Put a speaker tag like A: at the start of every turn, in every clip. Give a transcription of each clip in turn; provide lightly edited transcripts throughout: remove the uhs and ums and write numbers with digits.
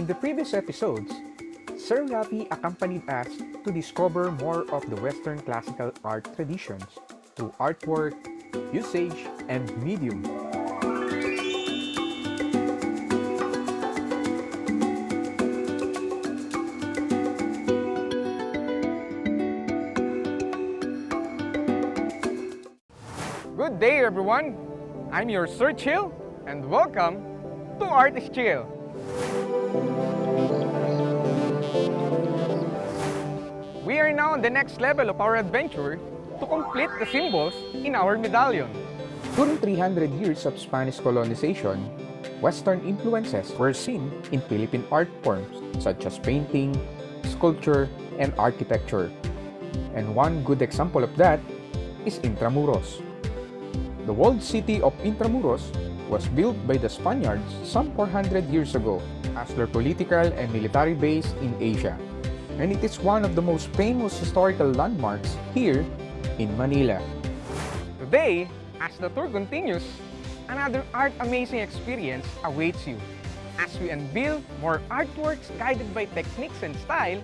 A: In the previous episodes, Sir Rafi accompanied us to discover more of the Western classical art traditions through artwork, usage, and medium. Good day, everyone! I'm your Sir Chill, and welcome to Art is Chill. We are now on the next level of our adventure to complete the symbols in our medallion. During 300 years of Spanish colonization, Western influences were seen in Philippine art forms such as painting, sculpture, and architecture. And one good example of that is Intramuros. The walled city of Intramuros was built by the Spaniards some 400 years ago as their political and military base in Asia. And it is one of the most famous historical landmarks here in Manila. Today, as the tour continues, another art amazing experience awaits you as we unveil more artworks guided by techniques and style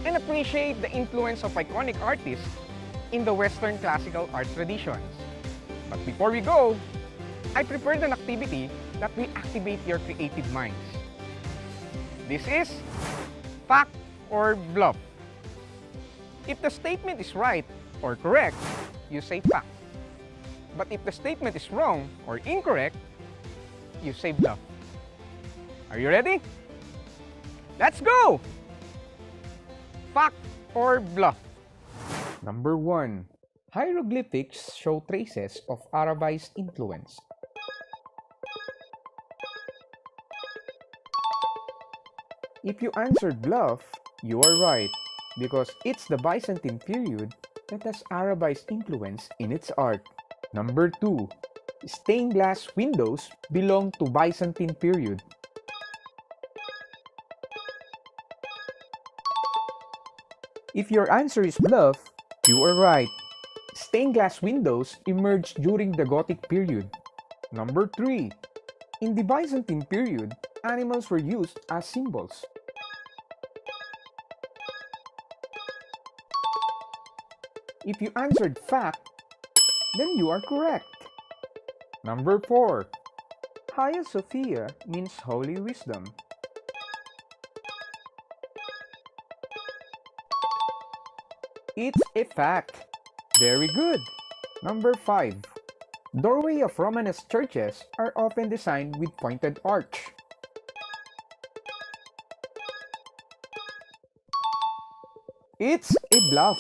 A: and appreciate the influence of iconic artists in the Western classical art traditions. But before we go, I prepared an activity that will activate your creative minds. This is Fact or Bluff. If the statement is right or correct, you say fact. But if the statement is wrong or incorrect, you say bluff. Are you ready? Let's go! Fact or bluff? Number 1. Hieroglyphics show traces of Arabized influence. If you answered bluff, you are right, because it's the Byzantine period that has Arabized influence in its art. Number 2. Stained glass windows belong to Byzantine period. If your answer is bluff, you are right. Stained glass windows emerged during the Gothic period. Number 3. In the Byzantine period, animals were used as symbols. If you answered fact, then you are correct. Number 4. Hagia Sophia means holy wisdom. It's a fact. Very good. Number 5. Doorway of Romanesque churches are often designed with pointed arch. It's a bluff,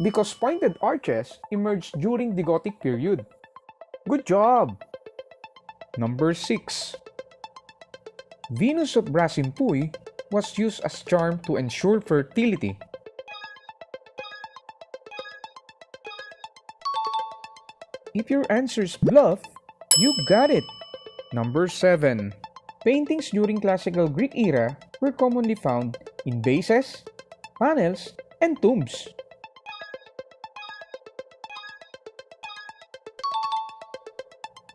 A: because pointed arches emerged during the Gothic period. Good job! Number 6. Venus of Brasimpuy was used as charm to ensure fertility. If your answer is bluff, you got it! Number 7. Paintings during classical Greek era were commonly found in vases, panels, and tombs.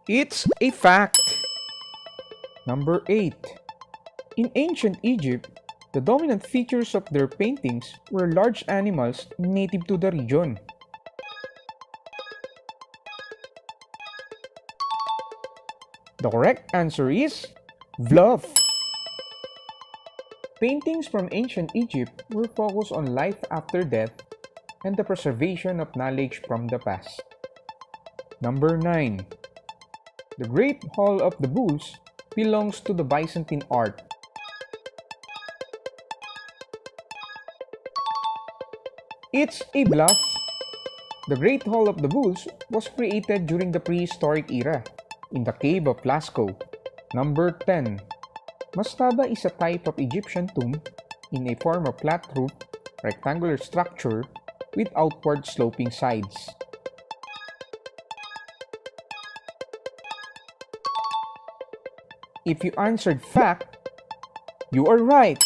A: It's a fact! Number 8. In ancient Egypt, the dominant features of their paintings were large animals native to the region. The correct answer is bluff. Paintings from ancient Egypt were focused on life after death and the preservation of knowledge from the past. Number 9. The Great Hall of the Bulls belongs to the Byzantine art. It's a bluff. The Great Hall of the Bulls was created during the prehistoric era in the cave of Lascaux. Number 10. Mastaba is a type of Egyptian tomb in a form of flat roof, rectangular structure with outward sloping sides. If you answered fact, you are right.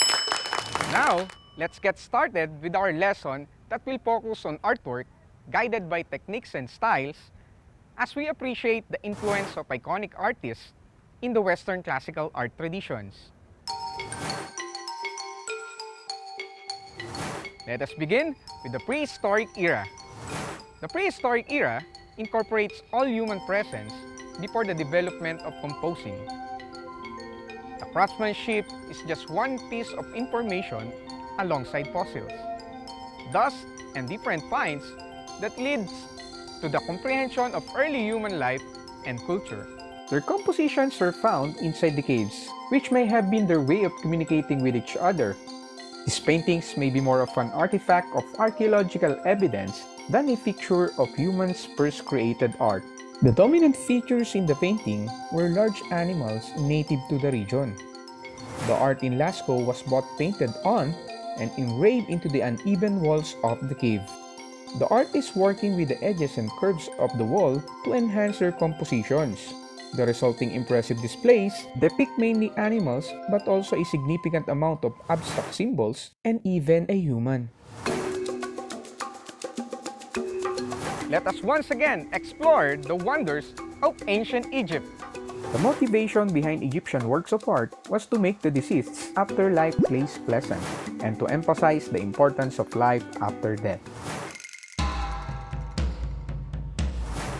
A: Now, let's get started with our lesson that will focus on artwork guided by techniques and styles as we appreciate the influence of iconic artists in the Western classical art traditions. Let us begin with the prehistoric era. The prehistoric era incorporates all human presence before the development of composing. The craftsmanship is just one piece of information alongside fossils, dust, and different finds that leads to the comprehension of early human life and culture. Their compositions were found inside the caves, which may have been their way of communicating with each other. These paintings may be more of an artifact of archaeological evidence than a picture of humans' first created art. The dominant features in the painting were large animals native to the region. The art in Lascaux was both painted on and engraved into the uneven walls of the cave. The artists working with the edges and curves of the wall to enhance their compositions. The resulting impressive displays depict mainly animals but also a significant amount of abstract symbols and even a human. Let us once again explore the wonders of ancient Egypt. The motivation behind Egyptian works of art was to make the deceased's afterlife place pleasant and to emphasize the importance of life after death.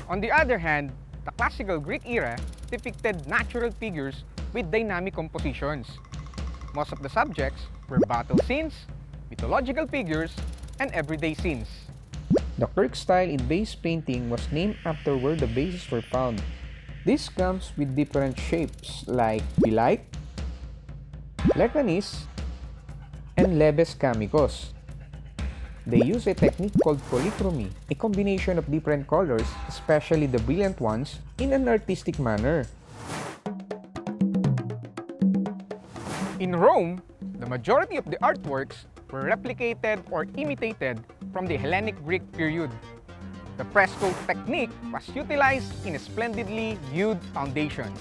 A: On the other hand, the classical Greek era depicted natural figures with dynamic compositions. Most of the subjects were battle scenes, mythological figures, and everyday scenes. The Kirk style in base painting was named after where the bases were found. This comes with different shapes like Philite, Lecanis, and Lebes Kamikos. They use a technique called polychromy, a combination of different colors, especially the brilliant ones, in an artistic manner. In Rome, the majority of the artworks were replicated or imitated from the Hellenic Greek period. The fresco technique was utilized in splendidly hued foundations.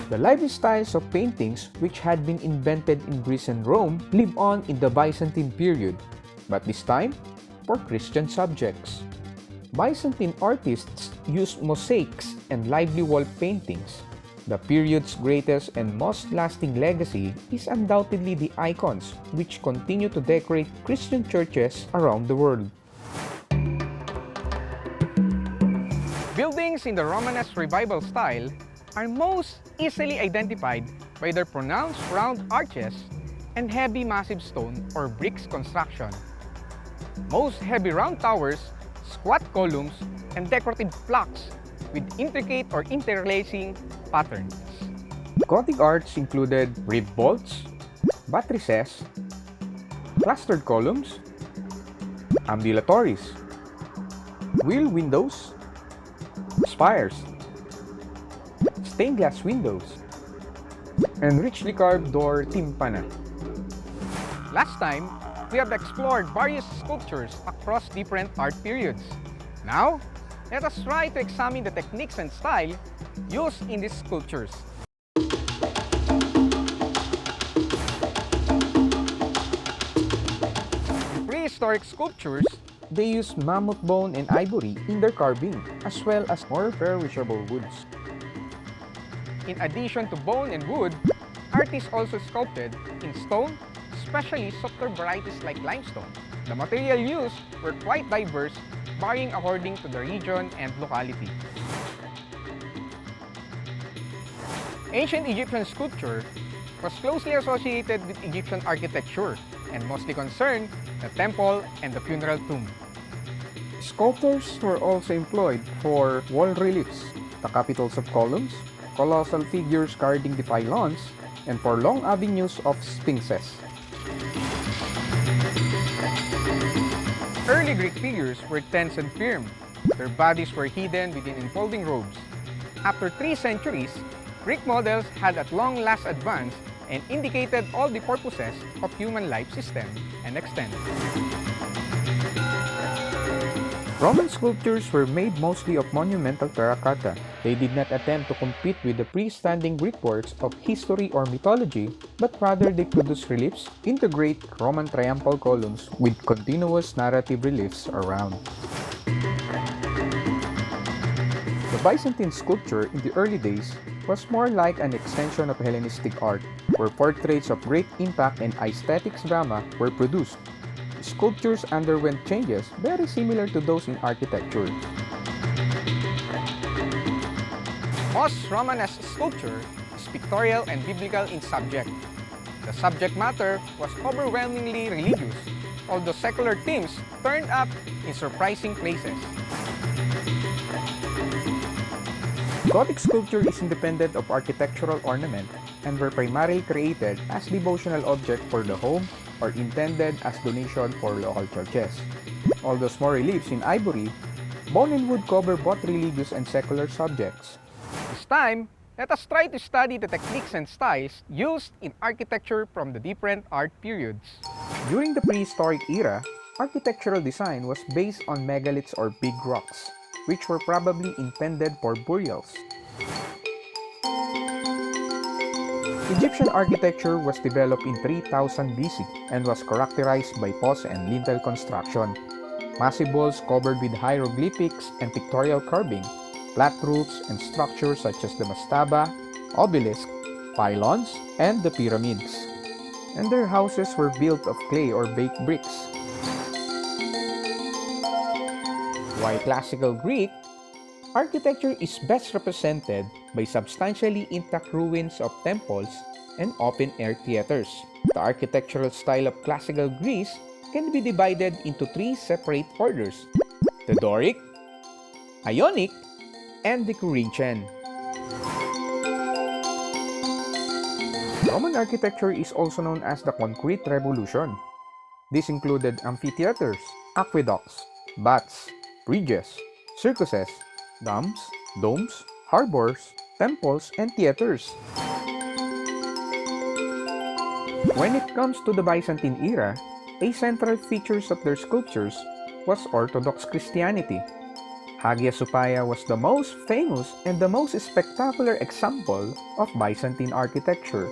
A: The lively styles of paintings which had been invented in Greece and Rome live on in the Byzantine period, but this time for Christian subjects. Byzantine artists used mosaics and lively wall paintings. The period's greatest and most lasting legacy is undoubtedly the icons which continue to decorate Christian churches around the world. Buildings in the Romanesque Revival style are most easily identified by their pronounced round arches and heavy massive stone or bricks construction. Most heavy round towers, squat columns, and decorative plaques with intricate or interlacing patterns. Gothic arts included ribbed vaults, buttresses, clustered columns, ambulatories, wheel windows, spires, stained glass windows, and richly carved door tympana. Last time, we have explored various sculptures across different art periods. Now, let us try to examine the techniques and style used in these sculptures. In prehistoric sculptures, they used mammoth bone and ivory in their carving, as well as more perishable woods. In addition to bone and wood, artists also sculpted in stone, especially softer varieties like limestone. The material used were quite diverse, varying according to the region and locality. Ancient Egyptian sculpture was closely associated with Egyptian architecture and mostly concerned the temple and the funeral tomb. Sculptors were also employed for wall reliefs, the capitals of columns, colossal figures guarding the pylons, and for long avenues of sphinxes. Early Greek figures were tense and firm. Their bodies were hidden within enfolding robes. After 3 centuries, Greek models had at long last advanced and indicated all the purposes of human life system and extent. Roman sculptures were made mostly of monumental terracotta. They did not attempt to compete with the freestanding Greek works of history or mythology, but rather they produced reliefs into great Roman triumphal columns with continuous narrative reliefs around. The Byzantine sculpture in the early days was more like an extension of Hellenistic art, where portraits of great impact and aesthetics drama were produced. Sculptures underwent changes very similar to those in architecture. Most Romanesque sculpture is pictorial and biblical in subject. The subject matter was overwhelmingly religious, although secular themes turned up in surprising places. Gothic sculpture is independent of architectural ornament and were primarily created as devotional objects for the home or intended as donation for local churches. Although small reliefs in ivory, bone and wood cover both religious and secular subjects. This time, let us try to study the techniques and styles used in architecture from the different art periods. During the prehistoric era, architectural design was based on megaliths or big rocks, which were probably intended for burials. Egyptian architecture was developed in 3000 BC and was characterized by post and lintel construction. Massive walls covered with hieroglyphics and pictorial carving, flat roofs and structures such as the mastaba, obelisk, pylons, and the pyramids. And their houses were built of clay or baked bricks. While classical Greek, architecture is best represented by substantially intact ruins of temples and open-air theaters. The architectural style of classical Greece can be divided into three separate orders: the Doric, Ionic, and the Corinthian. Roman architecture is also known as the Concrete Revolution. This included amphitheaters, aqueducts, baths, bridges, circuses, dams, domes, harbors, temples, and theaters. When it comes to the Byzantine era, a central feature of their sculptures was Orthodox Christianity. Hagia Sophia was the most famous and the most spectacular example of Byzantine architecture.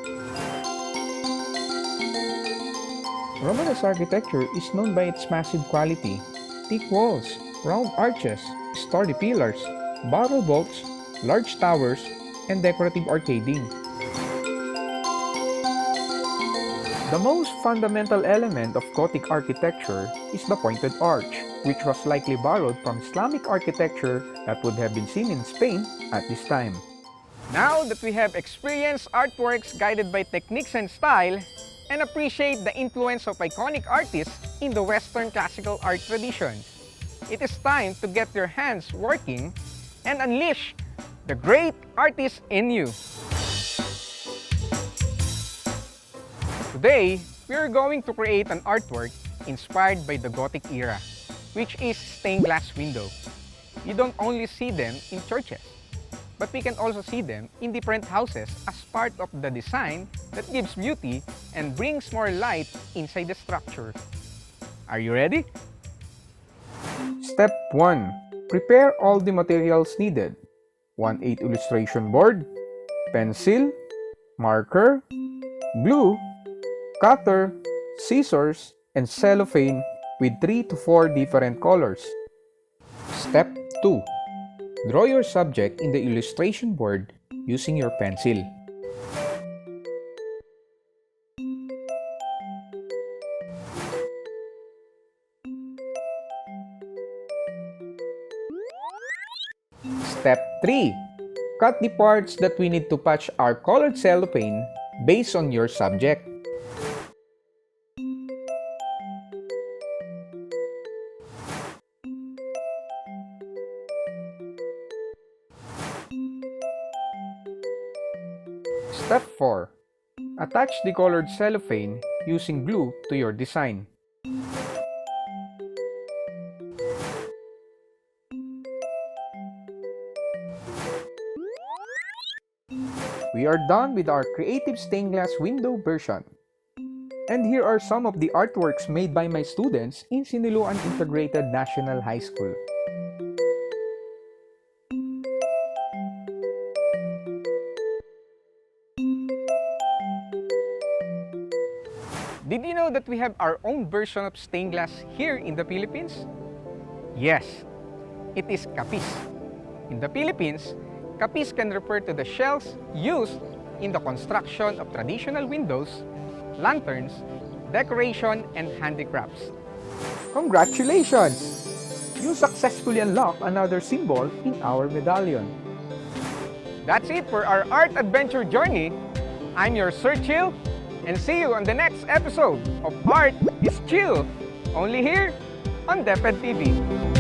A: Romanesque architecture is known by its massive quality, thick walls, round arches, sturdy pillars, barrel vaults, large towers, and decorative arcading. The most fundamental element of Gothic architecture is the pointed arch, which was likely borrowed from Islamic architecture that would have been seen in Spain at this time. Now that we have experienced artworks guided by techniques and style, and appreciate the influence of iconic artists in the Western classical art tradition, it is time to get your hands working and unleash the great artist in you. Today, we are going to create an artwork inspired by the Gothic era, which is stained glass window. You don't only see them in churches, but we can also see them in different houses as part of the design that gives beauty and brings more light inside the structure. Are you ready? Step 1. Prepare all the materials needed: 1/8 illustration board, pencil, marker, glue, cutter, scissors, and cellophane with 3 to 4 different colors. Step 2. Draw your subject in the illustration board using your pencil. Step 3. Cut the parts that we need to patch our colored cellophane based on your subject. Step 4. Attach the colored cellophane using glue to your design. We are done with our creative stained glass window version. And here are some of the artworks made by my students in Siniloan Integrated National High School. Did you know that we have our own version of stained glass here in the Philippines? Yes, it is Kapis. In the Philippines, Kapis can refer to the shells used in the construction of traditional windows, lanterns, decoration, and handicrafts. Congratulations! You successfully unlocked another symbol in our medallion. That's it for our art adventure journey. I'm your Sir Chill, and see you on the next episode of Art is Chill, only here on DepEd TV.